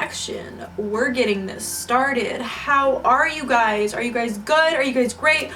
reaction. We're getting this started. How are you guys? Are you guys good? Are you guys great?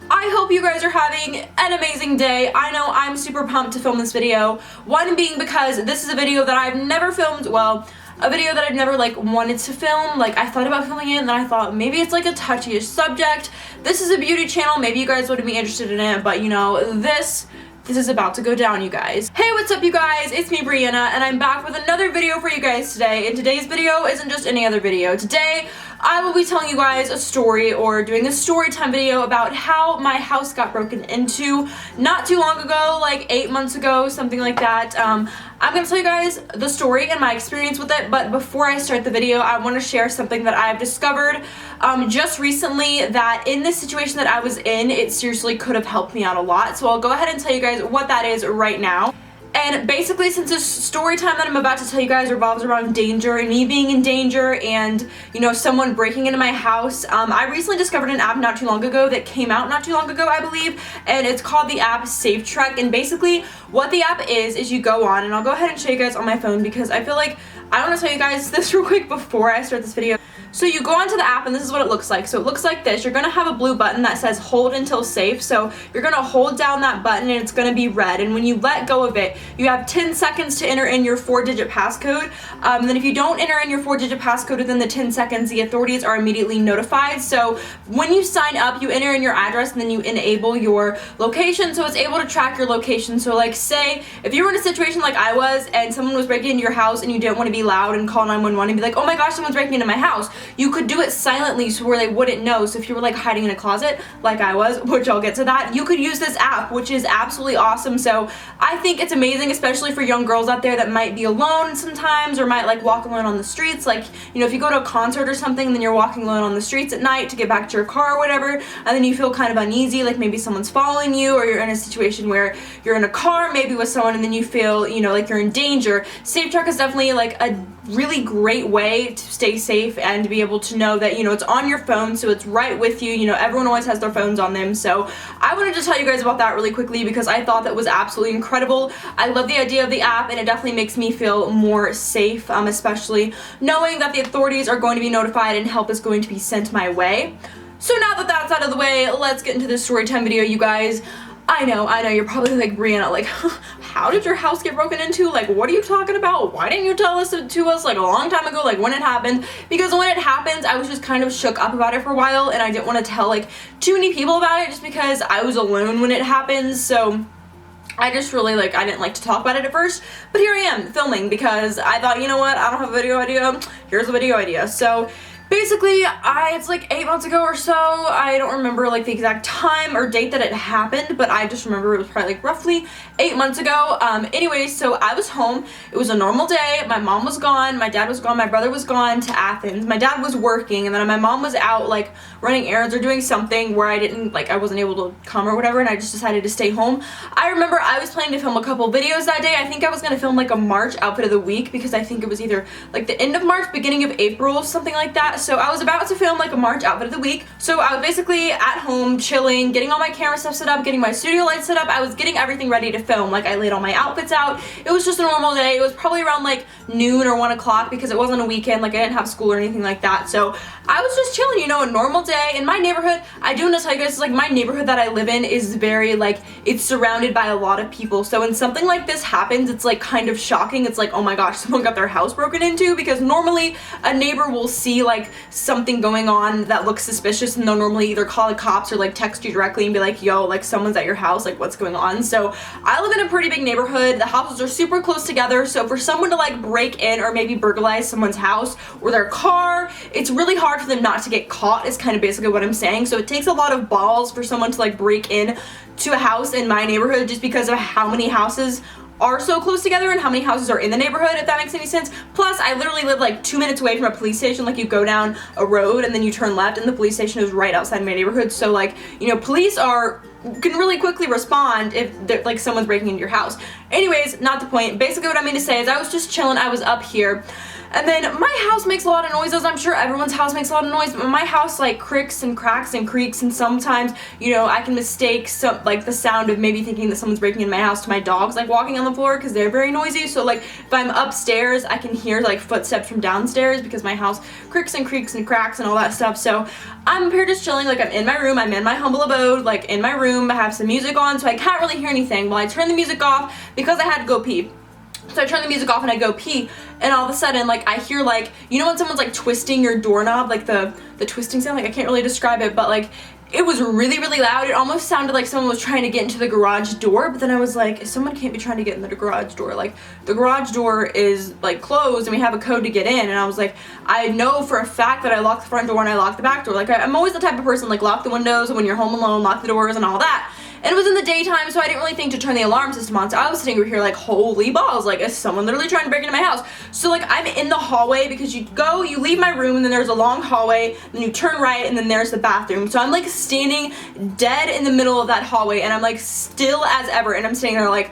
I hope you guys are having an amazing day. I know I'm super pumped to film this video. One being because this is a video that I've never filmed, well, a video that I've never like wanted to film. Like I thought about filming it and then I thought maybe it's like a touchy-ish subject. This is a beauty channel, maybe you guys wouldn't be interested in it, but you know, this is about to go down, you guys. Hey, what's up, you guys? It's me, Brianna, and I'm back with another video for you guys today. And today's video isn't just any other video. Today, I will be telling you guys a story, or doing a story time video about how my house got broken into not too long ago, like 8 months ago, something like that. I'm gonna tell you guys the story and my experience with it, but before I start the video, I want to share something that I've discovered just recently, that in this situation that I was in, it seriously could have helped me out a lot. So I'll go ahead and tell you guys what that is right now. And basically, since this story time that I'm about to tell you guys revolves around danger and me being in danger and, you know, someone breaking into my house, I recently discovered an app not too long ago that came out not too long ago, I believe, and it's called the app SafeTrek. And basically, what the app is you go on, and I'll go ahead and show you guys on my phone because I feel like I want to tell you guys this real quick before I start this video. So you go onto the app and this is what it looks like. So it looks like this. You're going to have a blue button that says hold until safe. So you're going to hold down that button and it's going to be red. And when you let go of it, you have 10 seconds to enter in your 4-digit passcode. And then if you don't enter in your 4-digit passcode within the 10 seconds, the authorities are immediately notified. So when you sign up, you enter in your address and then you enable your location. So it's able to track your location. So like say if you were in a situation like I was and someone was breaking into your house and you didn't want to be loud and call 911 and be like, oh my gosh, someone's breaking into my house. You could do it silently so where they wouldn't know. So if you were like hiding in a closet like I was, which I'll get to that, you could use this app, which is absolutely awesome. So I think it's amazing, especially for young girls out there that might be alone sometimes or might like walk alone on the streets. Like, you know, if you go to a concert or something and then you're walking alone on the streets at night to get back to your car or whatever, and then you feel kind of uneasy, like maybe someone's following you or you're in a situation where you're in a car maybe with someone and then you feel, you know, like you're in danger. SafeTrek is definitely like a really great way to stay safe and to be able to know that, you know, it's on your phone, so it's right with you. You know, everyone always has their phones on them. So I wanted to tell you guys about that really quickly because I thought that was absolutely incredible. I love the idea of the app and it definitely makes me feel more safe, especially knowing that the authorities are going to be notified and help is going to be sent my way. So now that that's out of the way, let's get into this story time video, you guys. I know, you're probably like, Brianna, like, how did your house get broken into? Like, what are you talking about? Why didn't you tell us to us like a long time ago, like when it happened? Because when it happened, I was just kind of shook up about it for a while and I didn't want to tell like too many people about it just because I was alone when it happened. So I just really like, I didn't like to talk about it at first, but here I am filming because I thought, you know what, I don't have a video idea, here's a video idea. So basically, it's like 8 months ago or so. I don't remember like the exact time or date that it happened, but I just remember it was probably like roughly 8 months ago. Anyways, so I was home. It was a normal day. My mom was gone. My dad was gone. My brother was gone to Athens. My dad was working, and then my mom was out like running errands or doing something where I wasn't able to come or whatever, and I just decided to stay home. I remember I was planning to film a couple videos that day. I think I was gonna film like a March outfit of the week because I think it was either like the end of March, beginning of April, something like that. So I was about to film like a March outfit of the week. So I was basically at home chilling, getting all my camera stuff set up, getting my studio lights set up. I was getting everything ready to film. Like I laid all my outfits out. It was just a normal day. It was probably around like noon or 1 o'clock because it wasn't a weekend. Like I didn't have school or anything like that. So I was just chilling, you know, a normal day in my neighborhood. I do want to tell you guys, like my neighborhood that I live in is very like, it's surrounded by a lot of people. So when something like this happens, it's like kind of shocking. It's like, oh my gosh, someone got their house broken into, because normally a neighbor will see like something going on that looks suspicious and they'll normally either call the cops or like text you directly and be like, yo, like someone's at your house, like what's going on? So I live in a pretty big neighborhood. The houses are super close together, so for someone to like break in or maybe burglarize someone's house or their car, it's really hard for them not to get caught, is kind of basically what I'm saying. So it takes a lot of balls for someone to like break in to a house in my neighborhood just because of how many houses are so close together and how many houses are in the neighborhood, if that makes any sense. Plus, I literally live like 2 minutes away from a police station. Like you go down a road and then you turn left and the police station is right outside my neighborhood. So like, you know, police can really quickly respond if like someone's breaking into your house. Anyways, not the point. Basically what I mean to say is I was just chilling. I was up here And then my house makes a lot of noises. I'm sure everyone's house makes a lot of noise, but my house like creaks and cracks and creaks, and sometimes, you know, I can mistake some like the sound of maybe thinking that someone's breaking in my house to my dogs like walking on the floor because they're very noisy. So like if I'm upstairs, I can hear like footsteps from downstairs because my house creaks and creaks and cracks and all that stuff. So I'm up here just chilling, like I'm in my room, I'm in my humble abode, like in my room, I have some music on, so I can't really hear anything. Well, I turn the music off because I had to go pee. So I turn the music off and I go pee, and all of a sudden, like, I hear, like, you know when someone's, like, twisting your doorknob, like, the twisting sound? Like, I can't really describe it, but, like, it was really, really loud. It almost sounded like someone was trying to get into the garage door, but then I was like, someone can't be trying to get into the garage door. Like, the garage door is, like, closed, and we have a code to get in, and I was like, I know for a fact that I locked the front door and I locked the back door. Like, I'm always the type of person, like, lock the windows when you're home alone, lock the doors and all that. And it was in the daytime, so I didn't really think to turn the alarm system on. So I was sitting over here like, holy balls, like, is someone literally trying to break into my house? So like, I'm in the hallway because you leave my room, and then there's a long hallway, then you turn right, and then there's the bathroom. So I'm like standing dead in the middle of that hallway, and I'm like still as ever, and I'm standing there like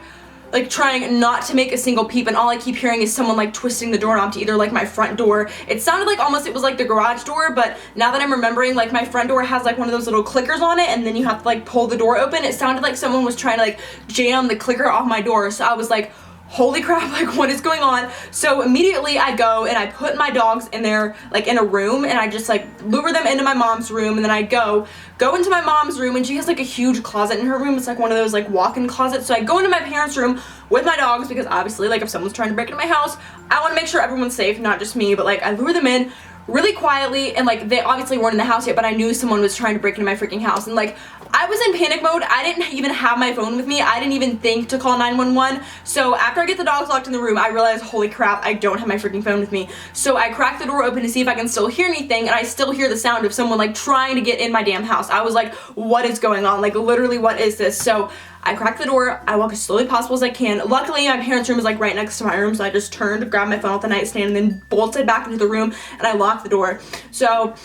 trying not to make a single peep, and all I keep hearing is someone like twisting the doorknob to either like my front door. It sounded like almost it was like the garage door, but now that I'm remembering, like my front door has like one of those little clickers on it, and then you have to like pull the door open. It sounded like someone was trying to like jam the clicker off my door. So I was like, holy crap, like what is going on? So immediately I go and I put my dogs in there, like in a room, and I just like lure them into my mom's room, and then I go into my mom's room, and she has like a huge closet in her room. It's like one of those like walk-in closets. So I go into my parents' room with my dogs because obviously like if someone's trying to break into my house, I want to make sure everyone's safe, not just me. But like I lure them in really quietly, and like they obviously weren't in the house yet, but I knew someone was trying to break into my freaking house, and like I was in panic mode. I didn't even have my phone with me. I didn't even think to call 911. So after I get the dogs locked in the room, I realized, holy crap, I don't have my freaking phone with me. So I crack the door open to see if I can still hear anything, and I still hear the sound of someone like trying to get in my damn house. I was like, what is going on? Like literally, what is this? So I crack the door, I walk as slowly possible as I can. Luckily, my parents' room is like right next to my room, so I just turned, grabbed my phone off the nightstand, and then bolted back into the room, and I locked the door. So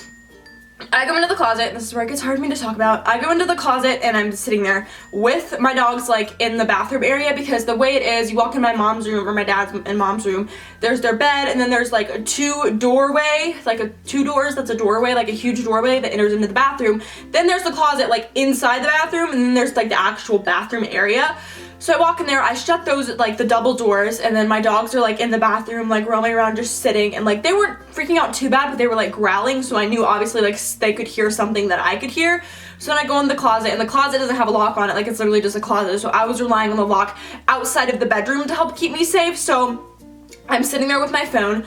I go into the closet. This is where it gets hard for me to talk about. I go into the closet, and I'm sitting there with my dogs like in the bathroom area, because the way it is, you walk in my mom's room or my dad's and mom's room, there's their bed, and then there's like a two doors, that's a doorway, like a huge doorway that enters into the bathroom. Then there's the closet like inside the bathroom, and then there's like the actual bathroom area. So I walk in there, I shut those, like, the double doors, and then my dogs are, like, in the bathroom, like, roaming around, just sitting, and, like, they weren't freaking out too bad, but they were, like, growling, so I knew, obviously, like, they could hear something that I could hear. So then I go in the closet, and the closet doesn't have a lock on it, like, it's literally just a closet, so I was relying on the lock outside of the bedroom to help keep me safe. So I'm sitting there with my phone.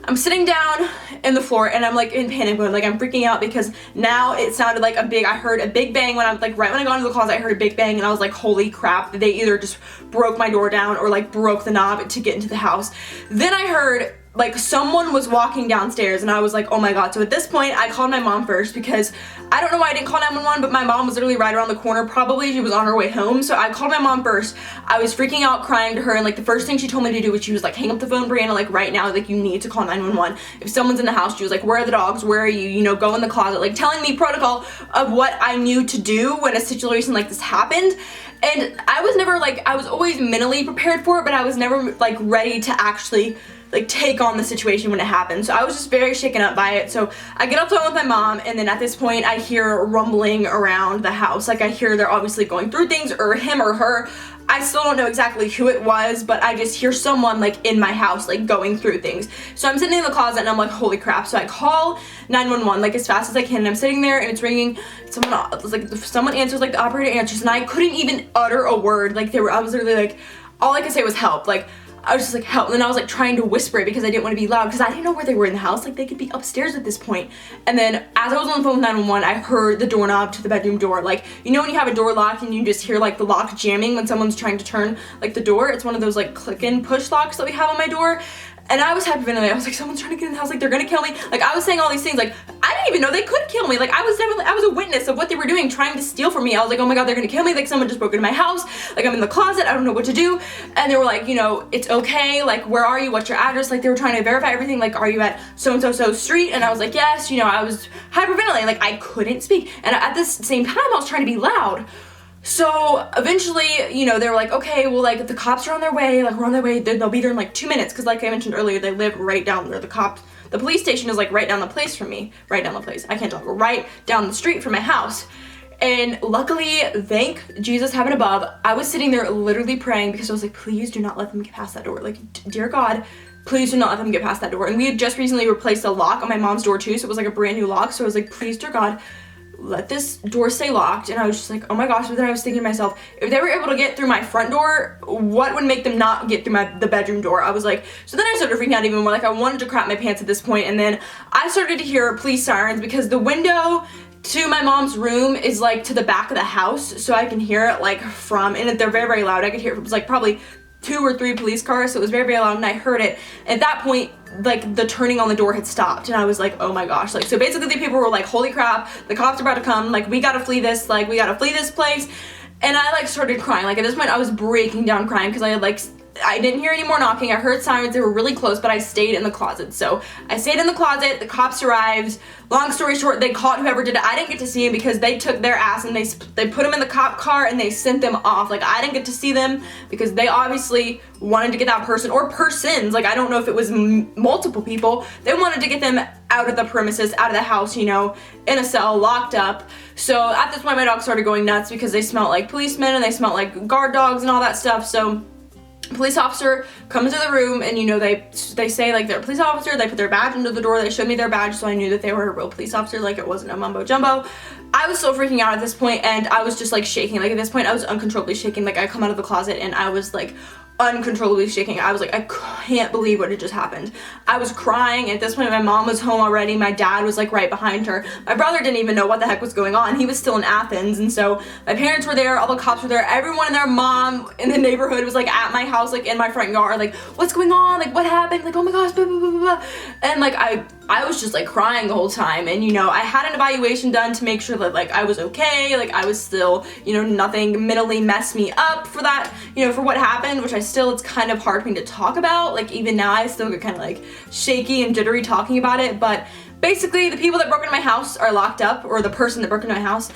I'm sitting down in the floor, and I'm like in panic mode, like I'm freaking out because now it sounded like I heard a big bang when I was like, right when I got into the closet, I heard a big bang, and I was like, holy crap, they either just broke my door down or like broke the knob to get into the house. Then I heard like someone was walking downstairs, and I was like, oh my god. So at this point, I called my mom first, because I don't know why I didn't call 911, but my mom was literally right around the corner. Probably she was on her way home, so I called my mom first. I was freaking out, crying to her, and like the first thing she told me to do was, she was like, hang up the phone, Brianna, like right now, like you need to call 911. If someone's in the house, she was like, where are the dogs, where are you, you know, go in the closet, like telling me protocol of what I knew to do when a situation like this happened. And I was never like, I was always mentally prepared for it, but I was never like ready to actually like take on the situation when it happened. So I was just very shaken up by it. So I get off the phone with my mom, and then at this point I hear rumbling around the house. Like I hear they're obviously going through things, or him or her. I still don't know exactly who it was, but I just hear someone like in my house like going through things. So I'm sitting in the closet, and I'm like, holy crap. So I call 911 like as fast as I can, and I'm sitting there, and it's ringing. Someone answers, like the operator answers, and I couldn't even utter a word. Like I was literally like, all I could say was help. Like I was just like, help. And then I was like trying to whisper it because I didn't want to be loud, because I didn't know where they were in the house. Like they could be upstairs at this point. And then as I was on the phone with 911, I heard the doorknob to the bedroom door. Like, you know when you have a door locked and you just hear like the lock jamming when someone's trying to turn like the door? It's one of those like click and push locks that we have on my door. And I was hyperventilating. I was like, someone's trying to get in the house, like they're gonna kill me. Like I was saying all these things, like I didn't even know they could kill me. Like I was a witness of what they were doing, trying to steal from me. I was like, oh my god, they're gonna kill me. Like someone just broke into my house. Like I'm in the closet, I don't know what to do. And they were like, you know, it's okay. Like where are you? What's your address? Like they were trying to verify everything. Like, are you at so-and-so street? And I was like, yes. You know, I was hyperventilating. Like I couldn't speak. And at this same time, I was trying to be loud. So eventually, you know, they were like, okay, well, like, the cops are on their way, like, we're on their way, they'll be there in like 2 minutes, because like I mentioned earlier, they live right down there. The police station is like right down the place from me. Right down the place. I can't talk. Right down the street from my house. And luckily, thank Jesus heaven above, I was sitting there literally praying because I was like, please do not let them get past that door. Like, dear God, please do not let them get past that door. And we had just recently replaced a lock on my mom's door too, so it was like a brand new lock. So I was like, please, dear God, let this door stay locked. And I was just like, oh my gosh. But then I was thinking to myself, if they were able to get through my front door, what would make them not get through the bedroom door? I was like, so then I started freaking out even more. Like, I wanted to crap my pants at this point. And then I started to hear police sirens because the window to my mom's room is like to the back of the house, so I can hear it like from, and they're very, very loud. I could hear it was like probably 2 or 3 police cars, so it was very, very loud, and I heard it. At that point, like, the turning on the door had stopped, and I was like, oh my gosh. Like, so basically the people were like, holy crap, the cops are about to come, like, we gotta flee this, like, we gotta flee this place. And I like started crying. Like, at this point I was breaking down crying because I had like, I didn't hear any more knocking. I heard sirens, they were really close, but I stayed in the closet. So I stayed in the closet, the cops arrived. Long story short, they caught whoever did it. I didn't get to see him because they took their ass and they put him in the cop car and they sent them off. Like, I didn't get to see them because they obviously wanted to get that person, or persons, like, I don't know if it was multiple people. They wanted to get them out of the premises, out of the house, you know, in a cell, locked up. So at this point my dog started going nuts because they smelled like policemen and they smelled like guard dogs and all that stuff. So police officer comes into the room, and you know, they say like they're a police officer, they put their badge into the door, they showed me their badge, so I knew that they were a real police officer, like it wasn't a mumbo jumbo. I was so freaking out at this point, and I was just like shaking. Like, at this point I was uncontrollably shaking. Like, I come out of the closet and I was like uncontrollably shaking. I was like, I can't believe what had just happened. I was crying. At this point my mom was home already, my dad was like right behind her, my brother didn't even know what the heck was going on. He was still in Athens, and so my parents were there, all the cops were there, everyone and their mom in the neighborhood was like at my house, like in my front yard, like, what's going on, like, what happened, like, oh my gosh, blah, blah, blah, blah. And like I was just like crying the whole time. And you know, I had an evaluation done to make sure that like I was okay, like I was still, you know, nothing mentally messed me up for that, you know, for what happened, which it's kind of hard for me to talk about. Like, even now I still get kind of like shaky and jittery talking about it. But basically the people that broke into my house are locked up, or the person that broke into my house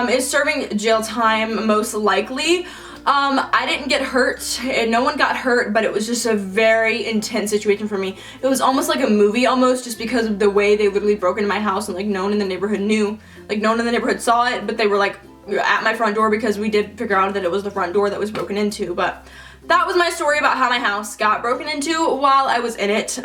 is serving jail time most likely. I didn't get hurt, and no one got hurt, but it was just a very intense situation for me. It was almost like a movie, almost, just because of the way they literally broke into my house, and like no one in the neighborhood knew, like no one in the neighborhood saw it, but they were like at my front door because we did figure out that it was the front door that was broken into. But that was my story about how my house got broken into while I was in it.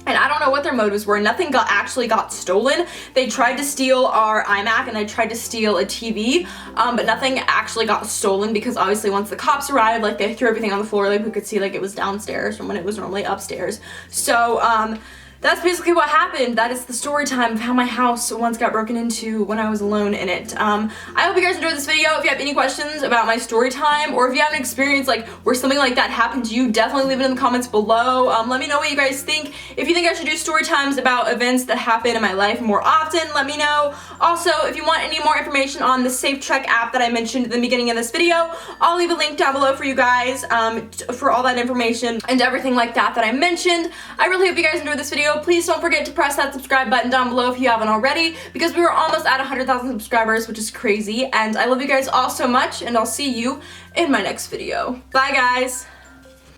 And I don't know what their motives were. Nothing actually got stolen. They tried to steal our iMac, and they tried to steal a TV, but nothing actually got stolen because obviously once the cops arrived, like, they threw everything on the floor. Like, we could see like it was downstairs from when it was normally upstairs. So that's basically what happened. That is the story time of how my house once got broken into when I was alone in it. I hope you guys enjoyed this video. If you have any questions about my story time, or if you have an experience like where something like that happened to you, definitely leave it in the comments below. Let me know what you guys think. If you think I should do story times about events that happen in my life more often, let me know. Also, if you want any more information on the Safe Trek app that I mentioned at the beginning of this video, I'll leave a link down below for you guys for all that information and everything like that I mentioned. I really hope you guys enjoyed this video. Please don't forget to press that subscribe button down below if you haven't already, because we were almost at 100,000 subscribers, which is crazy. And I love you guys all so much, and I'll see you in my next video. Bye, guys.